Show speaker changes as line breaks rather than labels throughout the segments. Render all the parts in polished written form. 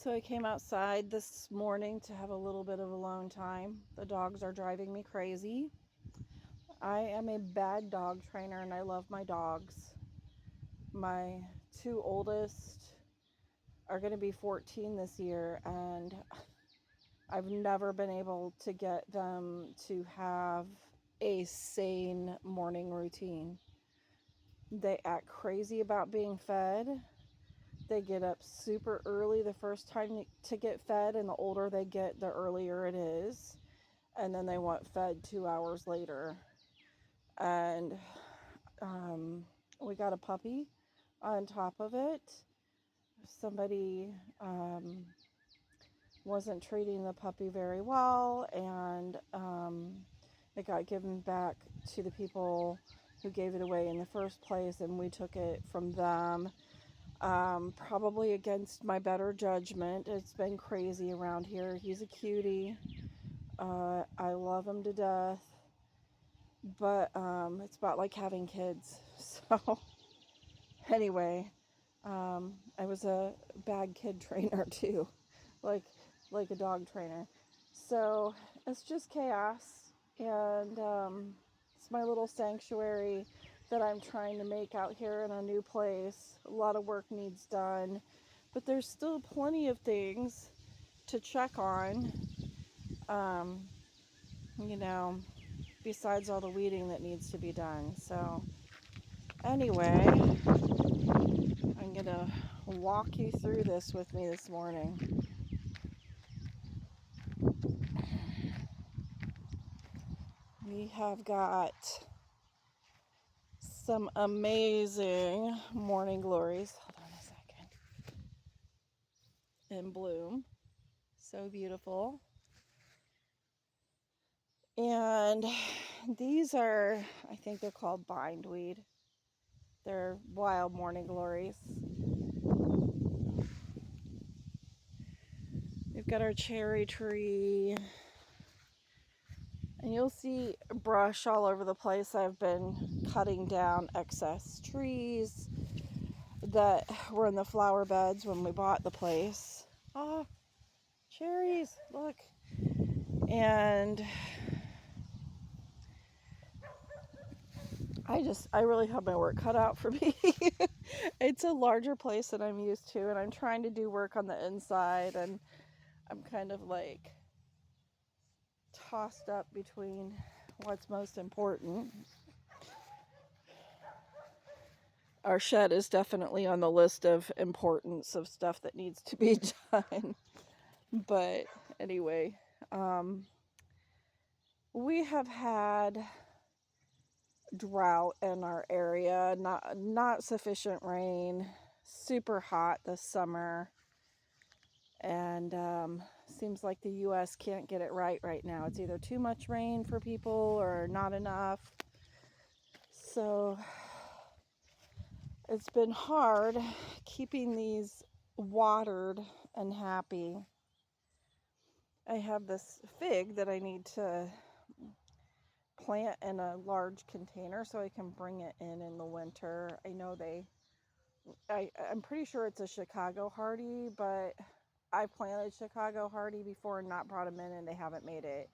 So I came outside this morning to have a little bit of alone time. The dogs are driving me crazy. I am a bad dog trainer and I love my dogs. My two oldest are going to be 14 this year, and I've never been able to get them to have a sane morning routine. They act crazy about being fed. They get up super early the first time to get fed, and the older they get, the earlier it is. And then they want fed 2 hours later. And we got a puppy on top of it. Somebody wasn't treating the puppy very well, and it got given back to the people who gave it away in the first place, and we took it from them. Probably against my better judgment. It's been crazy around here. He's a cutie. I love him to death. But it's about like having kids. So anyway, I was a bad kid trainer too, like a dog trainer. So it's just chaos, and it's my little sanctuary that I'm trying to make out here in a new place. A lot of work needs done, but there's still plenty of things to check on. Um, you know, besides all the weeding that needs to be done. So anyway, I'm gonna walk you through this with me this morning. We have got some amazing morning glories. Hold on a second. In bloom. So beautiful. And these are, I think they're called bindweed. They're wild morning glories. We've got our cherry tree. And you'll see brush all over the place. I've been cutting down excess trees that were in the flower beds when we bought the place. Oh, cherries, look. And I really have my work cut out for me. It's a larger place than I'm used to, and I'm trying to do work on the inside, and I'm kind of like tossed up between what's most important. Our shed is definitely on the list of importance of stuff that needs to be done. But anyway, we have had drought in our area, not sufficient rain, super hot this summer, and seems like the US can't get it right now. It's either too much rain for people or not enough. So it's been hard keeping these watered and happy. I have this fig that I need to plant in a large container so I can bring it in the winter. I know I'm pretty sure it's a Chicago Hardy, but I planted Chicago Hardy before and not brought them in, and they haven't made it.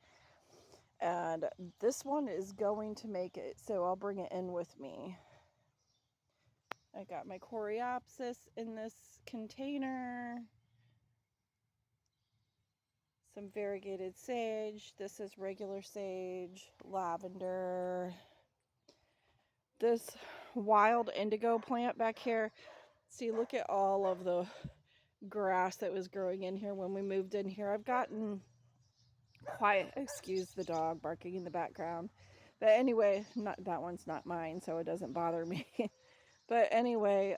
And this one is going to make it, so I'll bring it in with me. I got my Coreopsis in this container. Some variegated sage. This is regular sage, lavender. This wild indigo plant back here. See, look at all of the grass that was growing in here when we moved in here. I've gotten quiet. Excuse the dog barking in the background. But anyway, that one's not mine, so it doesn't bother me. But anyway,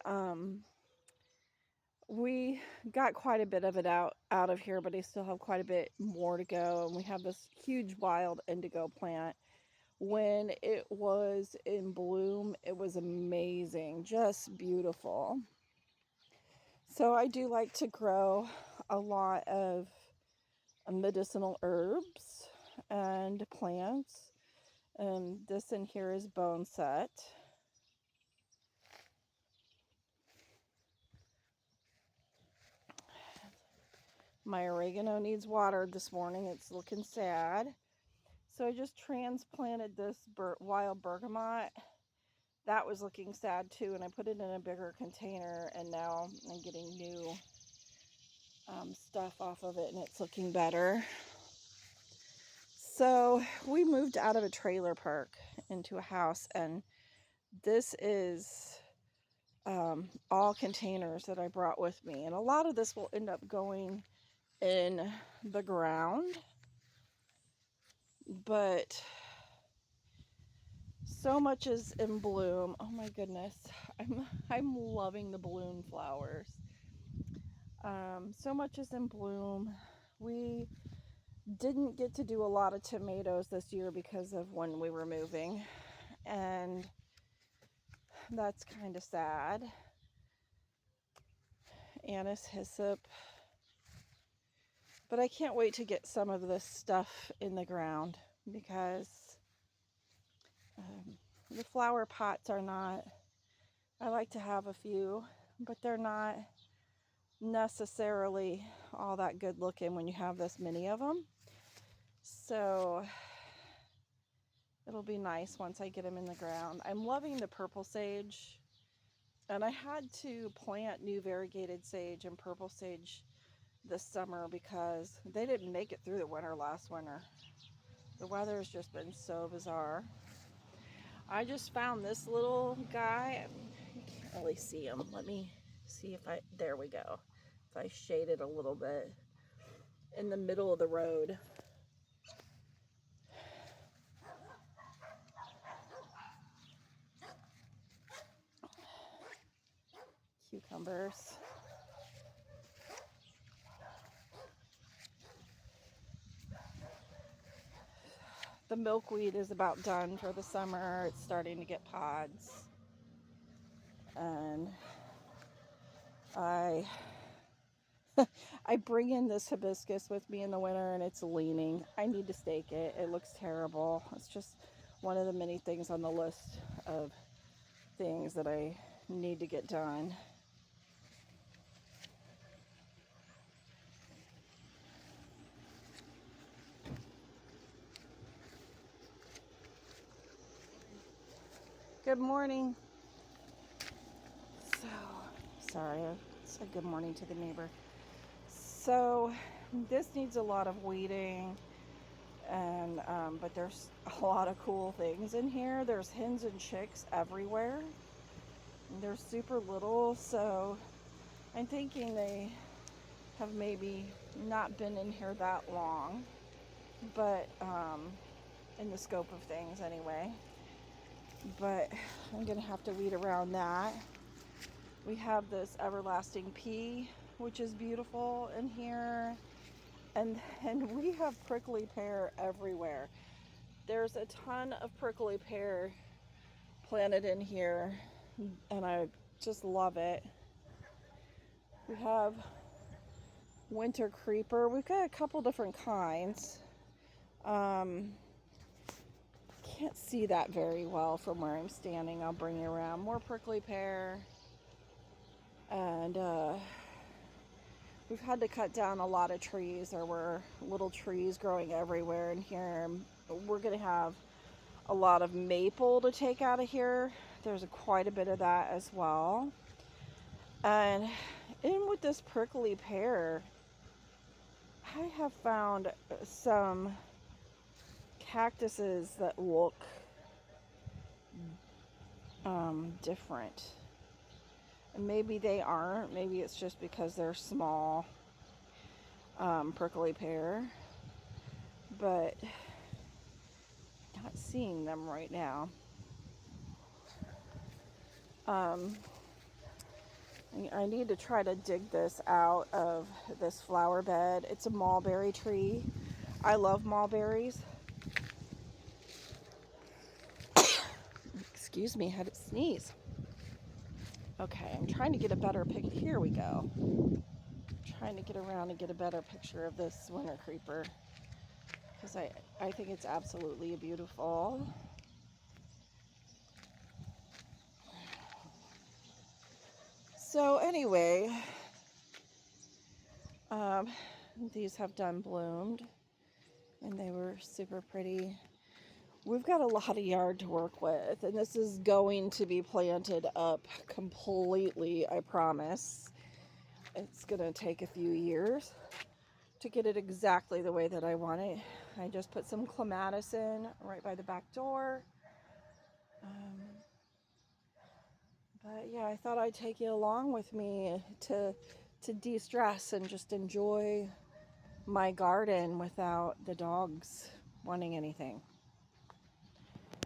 we got quite a bit of it out of here, but I still have quite a bit more to go. And we have this huge wild indigo plant. When it was in bloom, it was amazing, just beautiful. So I do like to grow a lot of medicinal herbs and plants. And this in here is boneset. My oregano needs watered this morning. It's looking sad. So I just transplanted this wild bergamot. That was looking sad too, and I put it in a bigger container, and now I'm getting new stuff off of it, and it's looking better. So we moved out of a trailer park into a house, and this is all containers that I brought with me, and a lot of this will end up going in the ground, but so much is in bloom. Oh my goodness, I'm loving the balloon flowers. So much is in bloom. We didn't get to do a lot of tomatoes this year because of when we were moving, and that's kind of sad. Anise, hyssop. But I can't wait to get some of this stuff in the ground, because the flower pots are not, I like to have a few, but they're not necessarily all that good looking when you have this many of them. So it'll be nice once I get them in the ground. I'm loving the purple sage, and I had to plant new variegated sage and purple sage this summer because they didn't make it through the winter last winter. The weather has just been so bizarre. I just found this little guy. You can't really see him. Let me see if there we go. If I shade it a little bit, in the middle of the road. Cucumbers. The milkweed is about done for the summer. It's starting to get pods. And I bring in this hibiscus with me in the winter, and it's leaning. I need to stake it. It looks terrible. It's just one of the many things on the list of things that I need to get done. Good morning. So, sorry, I said good morning to the neighbor. So, this needs a lot of weeding, and but there's a lot of cool things in here. There's hens and chicks everywhere. And they're super little, so I'm thinking they have maybe not been in here that long, but in the scope of things anyway. But I'm gonna have to weed around that. We have this everlasting pea, which is beautiful in here, and we have prickly pear everywhere. There's a ton of prickly pear planted in here, and I just love it. We have winter creeper. We've got a couple different kinds. Can't see that very well from where I'm standing. I'll bring you around. More prickly pear. And we've had to cut down a lot of trees. There were little trees growing everywhere in here. We're going to have a lot of maple to take out of here. There's quite a bit of that as well. And in with this prickly pear, I have found some cactuses that look different. And maybe they aren't. Maybe it's just because they're small prickly pear. But not seeing them right now. I need to try to dig this out of this flower bed. It's a mulberry tree. I love mulberries. Excuse me, I had to sneeze. Okay, I'm trying to get a better picture. Here we go. Trying to get around and get a better picture of this winter creeper, because I think it's absolutely beautiful. So anyway, These have done bloomed, and they were super pretty. We've got a lot of yard to work with, and this is going to be planted up completely, I promise. It's going to take a few years to get it exactly the way that I want it. I just put some clematis in right by the back door. But yeah, I thought I'd take you along with me to de-stress and just enjoy my garden without the dogs wanting anything.